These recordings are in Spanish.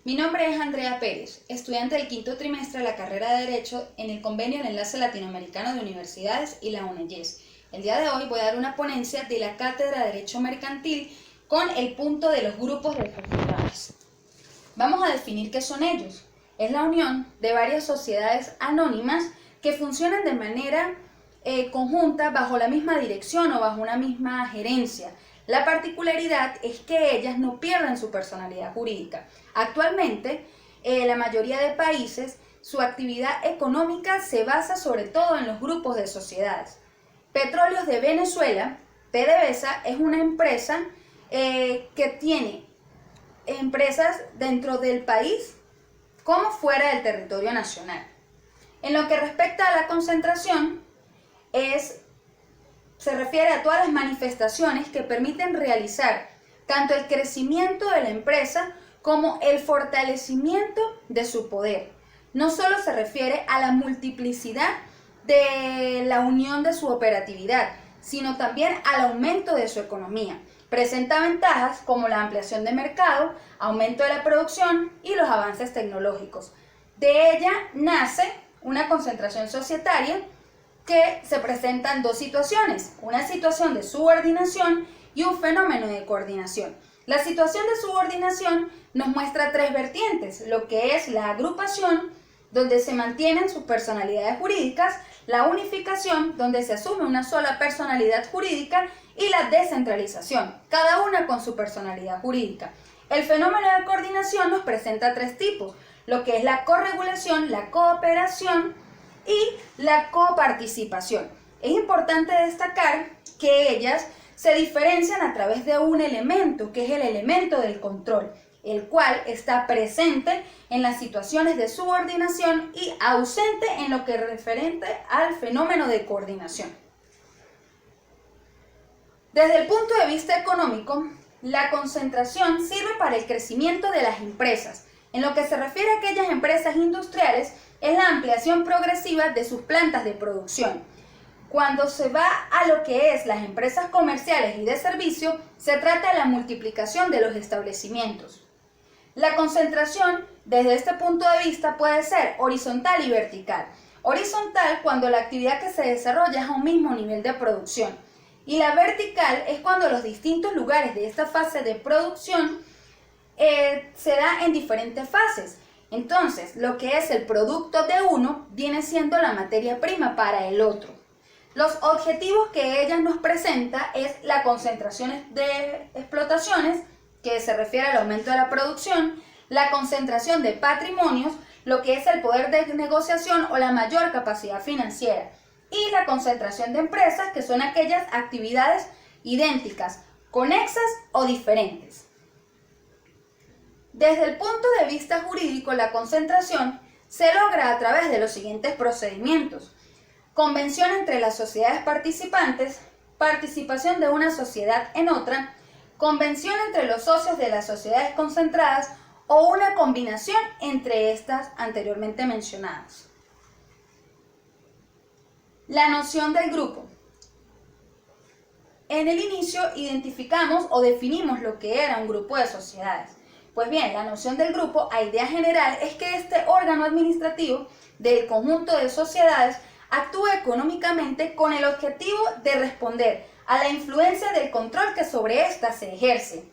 Mi nombre es Andrea Pérez, estudiante del quinto trimestre de la carrera de Derecho en el convenio del Enlace Latinoamericano de Universidades y la UNEYES. El día de hoy voy a dar una ponencia de la Cátedra de Derecho Mercantil con el punto de los grupos de sociedades. Vamos a definir qué son ellos. Es la unión de varias sociedades anónimas que funcionan de manera conjunta bajo la misma dirección o bajo una misma gerencia. La particularidad es que ellas no pierden su personalidad jurídica. Actualmente, la mayoría de países, su actividad económica se basa sobre todo en los grupos de sociedades. Petróleos de Venezuela, PDVSA, es una empresa que tiene empresas dentro del país como fuera del territorio nacional. En lo que respecta a la concentración, se refiere a todas las manifestaciones que permiten realizar tanto el crecimiento de la empresa como el fortalecimiento de su poder. No solo se refiere a la multiplicidad de la unión de su operatividad, sino también al aumento de su economía. Presenta ventajas como la ampliación de mercado, aumento de la producción y los avances tecnológicos. De ella nace una concentración societaria que se presentan dos situaciones, una situación de subordinación y un fenómeno de coordinación. La situación de subordinación nos muestra tres vertientes, lo que es la agrupación, donde se mantienen sus personalidades jurídicas, la unificación, donde se asume una sola personalidad jurídica, y la descentralización, cada una con su personalidad jurídica. El fenómeno de coordinación nos presenta tres tipos, lo que es la corregulación, la cooperación y la coparticipación. Es importante destacar que ellas se diferencian a través de un elemento, que es el elemento del control, el cual está presente en las situaciones de subordinación y ausente en lo que es referente al fenómeno de coordinación. Desde el punto de vista económico, la concentración sirve para el crecimiento de las empresas. En lo que se refiere a aquellas empresas industriales, es la ampliación progresiva de sus plantas de producción. Cuando se va a lo que es las empresas comerciales y de servicio, se trata de la multiplicación de los establecimientos. La concentración, desde este punto de vista, puede ser horizontal y vertical. Horizontal cuando la actividad que se desarrolla es a un mismo nivel de producción. Y la vertical es cuando los distintos lugares de esta fase de producción se da en diferentes fases. Entonces, lo que es el producto de uno viene siendo la materia prima para el otro. Los objetivos que ella nos presenta es la concentración de explotaciones, que se refiere al aumento de la producción, la concentración de patrimonios, lo que es el poder de negociación o la mayor capacidad financiera, y la concentración de empresas, que son aquellas actividades idénticas, conexas o diferentes. Desde el punto de vista jurídico, la concentración se logra a través de los siguientes procedimientos: convención entre las sociedades participantes, participación de una sociedad en otra, convención entre los socios de las sociedades concentradas o una combinación entre estas anteriormente mencionadas. La noción del grupo. En el inicio identificamos o definimos lo que era un grupo de sociedades. Pues bien, la noción del grupo, a idea general, es que este órgano administrativo del conjunto de sociedades actúa económicamente con el objetivo de responder a la influencia del control que sobre ésta se ejerce,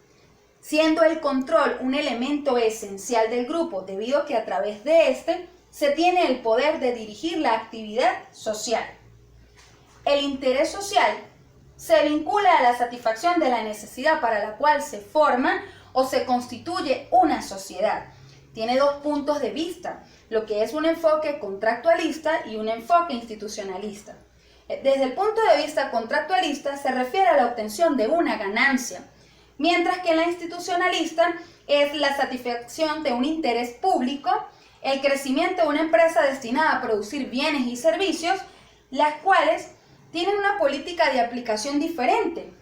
siendo el control un elemento esencial del grupo, debido a que a través de este se tiene el poder de dirigir la actividad social. El interés social se vincula a la satisfacción de la necesidad para la cual se forma o se constituye una sociedad. Tiene dos puntos de vista, lo que es un enfoque contractualista y un enfoque institucionalista. Desde el punto de vista contractualista se refiere a la obtención de una ganancia, mientras que la institucionalista es la satisfacción de un interés público, el crecimiento de una empresa destinada a producir bienes y servicios, las cuales tienen una política de aplicación diferente.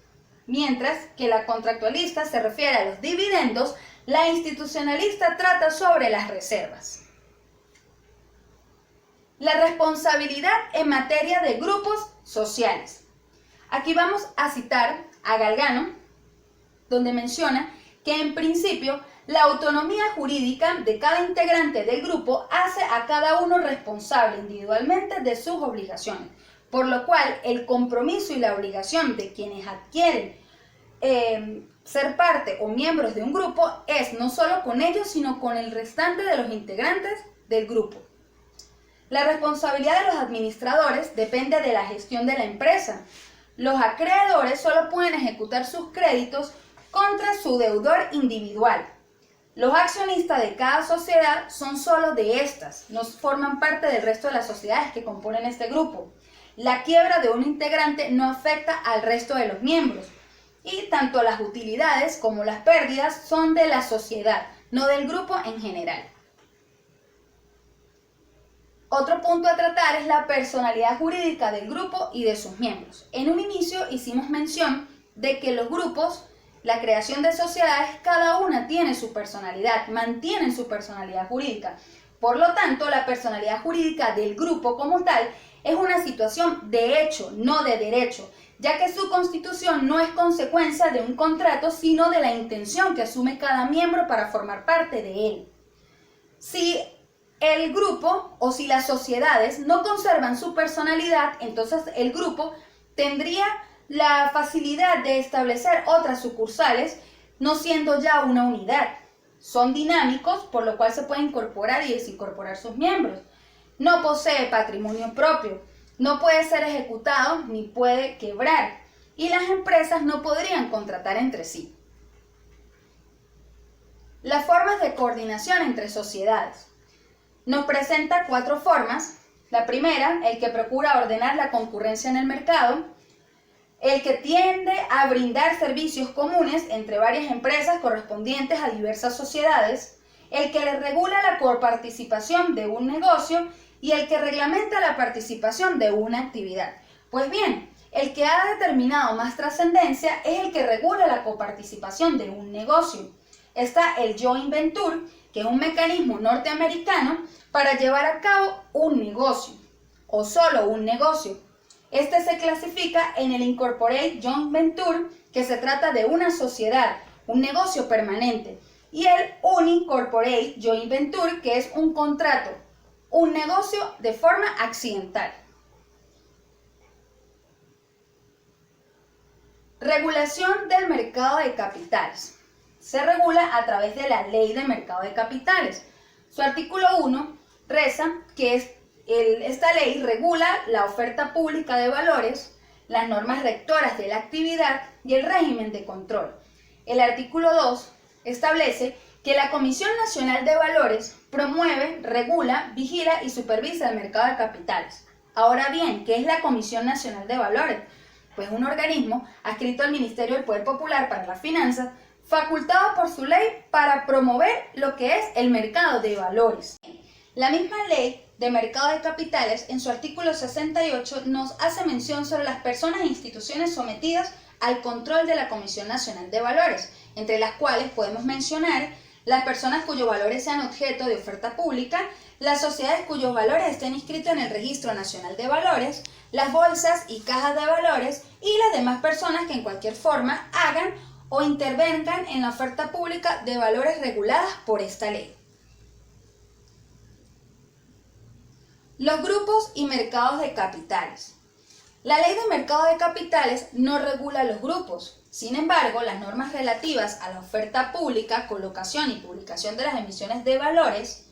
Mientras que la contractualista se refiere a los dividendos, la institucionalista trata sobre las reservas. La responsabilidad en materia de grupos sociales. Aquí vamos a citar a Galgano, donde menciona que en principio La autonomía jurídica de cada integrante del grupo hace a cada uno responsable individualmente de sus obligaciones, por lo cual el compromiso y la obligación de quienes adquieren ser parte o miembros de un grupo es no solo con ellos, sino con el restante de los integrantes del grupo. La responsabilidad de los administradores depende de la gestión de la empresa. Los acreedores solo pueden ejecutar sus créditos contra su deudor individual. Los accionistas de cada sociedad son solo de estas, no forman parte del resto de las sociedades que componen este grupo. La quiebra de un integrante no afecta al resto de los miembros. Y tanto las utilidades como las pérdidas son de la sociedad, no del grupo en general. Otro punto a tratar es la personalidad jurídica del grupo y de sus miembros. En un inicio hicimos mención de que los grupos, la creación de sociedades, cada una tiene su personalidad, mantienen su personalidad jurídica. Por lo tanto, la personalidad jurídica del grupo como tal es una situación de hecho, no de derecho, ya que su constitución no es consecuencia de un contrato, sino de la intención que asume cada miembro para formar parte de él. Si el grupo o si las sociedades no conservan su personalidad, entonces el grupo tendría la facilidad de establecer otras sucursales, no siendo ya una unidad. Son dinámicos, por lo cual se puede incorporar y desincorporar sus miembros. No posee patrimonio propio, no puede ser ejecutado ni puede quebrar, y las empresas no podrían contratar entre sí. Las formas de coordinación entre sociedades. Nos presenta 4 formas. La primera, el que procura ordenar la concurrencia en el mercado, el que tiende a brindar servicios comunes entre varias empresas correspondientes a diversas sociedades, el que le regula la coparticipación de un negocio y el que reglamenta la participación de una actividad. Pues bien, el que ha determinado más trascendencia es el que regula la coparticipación de un negocio. Está el joint venture, que es un mecanismo norteamericano para llevar a cabo un negocio, o solo un negocio. Este se clasifica en el Incorporated Joint Venture, que se trata de una sociedad, un negocio permanente, y el Unincorporated Joint Venture, que es un contrato, un negocio de forma accidental. Regulación del mercado de capitales. Se regula a través de la Ley de Mercado de Capitales. Su artículo 1 reza que esta ley regula la oferta pública de valores, las normas rectoras de la actividad y el régimen de control. El artículo 2 establece que la Comisión Nacional de Valores promueve, regula, vigila y supervisa el mercado de capitales. Ahora bien, ¿qué es la Comisión Nacional de Valores? Pues un organismo adscrito al Ministerio del Poder Popular para las Finanzas, facultado por su ley para promover lo que es el mercado de valores. La misma ley de mercado de capitales, en su artículo 68, nos hace mención sobre las personas e instituciones sometidas al control de la Comisión Nacional de Valores, entre las cuales podemos mencionar las personas cuyos valores sean objeto de oferta pública, las sociedades cuyos valores estén inscritos en el Registro Nacional de Valores, las bolsas y cajas de valores y las demás personas que en cualquier forma hagan o intervengan en la oferta pública de valores reguladas por esta ley. Los grupos y mercados de capitales. La Ley de Mercado de Capitales no regula los grupos. Sin embargo, las normas relativas a la oferta pública, colocación y publicación de las emisiones de valores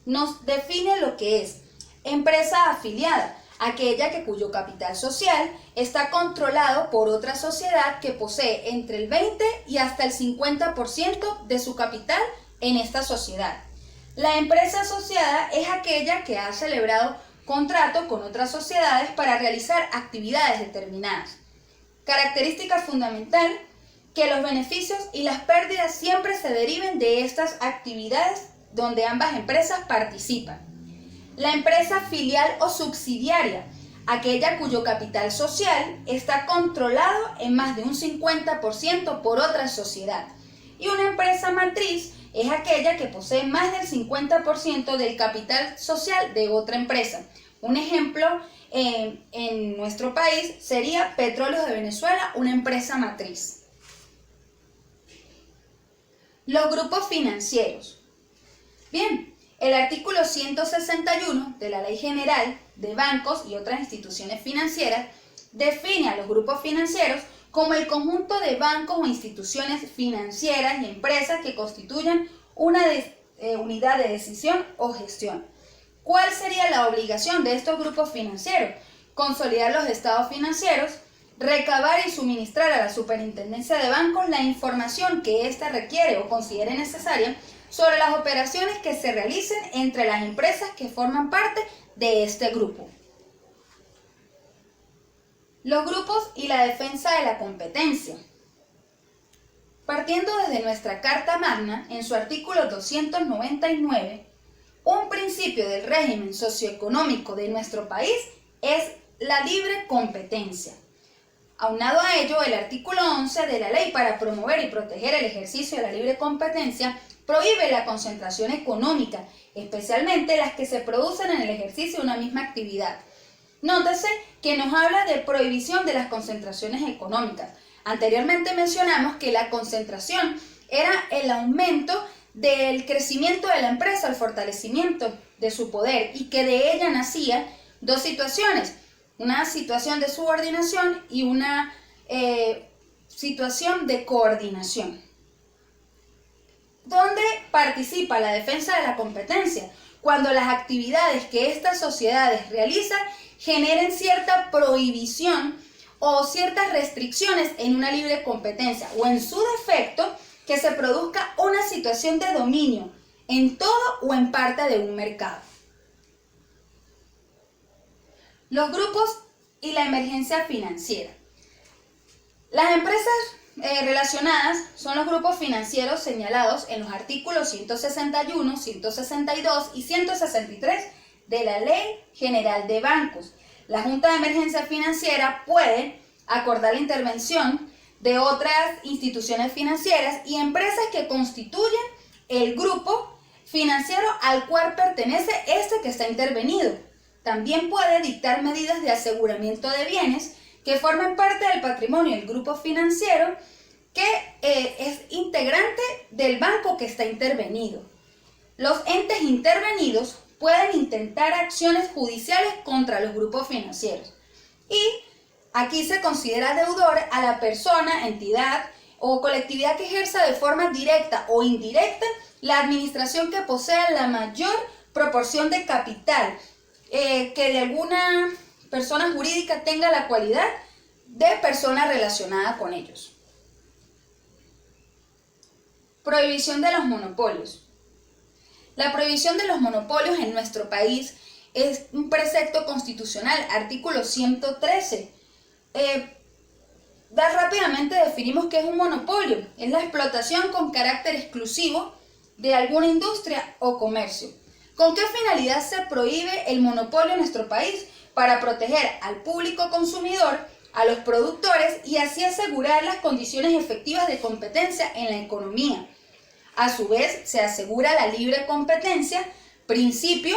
nos define lo que es empresa afiliada, aquella cuyo capital social está controlado por otra sociedad que posee entre el 20 y hasta el 50% de su capital en esta sociedad. La empresa asociada es aquella que ha celebrado contrato con otras sociedades para realizar actividades determinadas. Característica fundamental, que los beneficios y las pérdidas siempre se deriven de estas actividades donde ambas empresas participan. La empresa filial o subsidiaria, aquella cuyo capital social está controlado en más de un 50% por otra sociedad. Y una empresa matriz es aquella que posee más del 50% del capital social de otra empresa. Un ejemplo en nuestro país sería Petróleos de Venezuela, una empresa matriz. Los grupos financieros. Bien, el artículo 161 de la Ley General de Bancos y otras instituciones financieras define a los grupos financieros como el conjunto de bancos o instituciones financieras y empresas que constituyen una unidad de decisión o gestión. ¿Cuál sería la obligación de estos grupos financieros? Consolidar los estados financieros, recabar y suministrar a la Superintendencia de Bancos la información que ésta requiere o considere necesaria sobre las operaciones que se realicen entre las empresas que forman parte de este grupo. Los grupos y la defensa de la competencia. Partiendo desde nuestra Carta Magna, en su artículo 299, un principio del régimen socioeconómico de nuestro país es la libre competencia. Aunado a ello, el artículo 11 de la Ley para promover y proteger el ejercicio de la libre competencia prohíbe la concentración económica, especialmente las que se producen en el ejercicio de una misma actividad. Nótese que nos habla de prohibición de las concentraciones económicas. Anteriormente mencionamos que la concentración era el aumento del crecimiento de la empresa, el fortalecimiento de su poder, y que de ella nacían dos situaciones: una situación de subordinación y una situación de coordinación. ¿Dónde participa la defensa de la competencia? Cuando las actividades que estas sociedades realizan generen cierta prohibición o ciertas restricciones en una libre competencia, o en su defecto, que se produzca una situación de dominio en todo o en parte de un mercado. Los grupos y la emergencia financiera. Las empresas relacionadas son los grupos financieros señalados en los artículos 161, 162 y 163 de la Ley General de Bancos. La Junta de Emergencia Financiera puede acordar la intervención de otras instituciones financieras y empresas que constituyen el grupo financiero al cual pertenece este que está intervenido. También puede dictar medidas de aseguramiento de bienes que forman parte del patrimonio del grupo financiero que es integrante del banco que está intervenido. Los entes intervenidos pueden intentar acciones judiciales contra los grupos financieros. Y aquí se considera deudor a la persona, entidad o colectividad que ejerza de forma directa o indirecta la administración que posea la mayor proporción de capital, que de alguna persona jurídica tenga la cualidad de persona relacionada con ellos. Prohibición de los monopolios. La prohibición de los monopolios en nuestro país es un precepto constitucional, artículo 113. Rápidamente definimos qué es un monopolio. Es la explotación con carácter exclusivo de alguna industria o comercio. ¿Con qué finalidad se prohíbe el monopolio en nuestro país? Para proteger al público consumidor, a los productores y así asegurar las condiciones efectivas de competencia en la economía. A su vez, se asegura la libre competencia, principio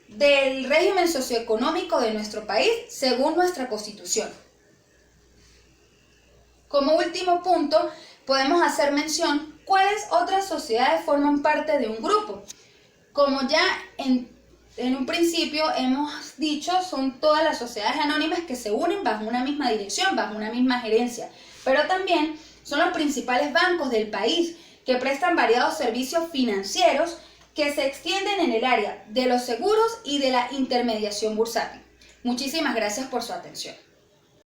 del régimen socioeconómico de nuestro país según nuestra Constitución. Como último punto, podemos hacer mención cuáles otras sociedades forman parte de un grupo. Como ya en un principio hemos dicho, son todas las sociedades anónimas que se unen bajo una misma dirección, bajo una misma gerencia, pero también son los principales bancos del país que prestan variados servicios financieros que se extienden en el área de los seguros y de la intermediación bursátil. Muchísimas gracias por su atención.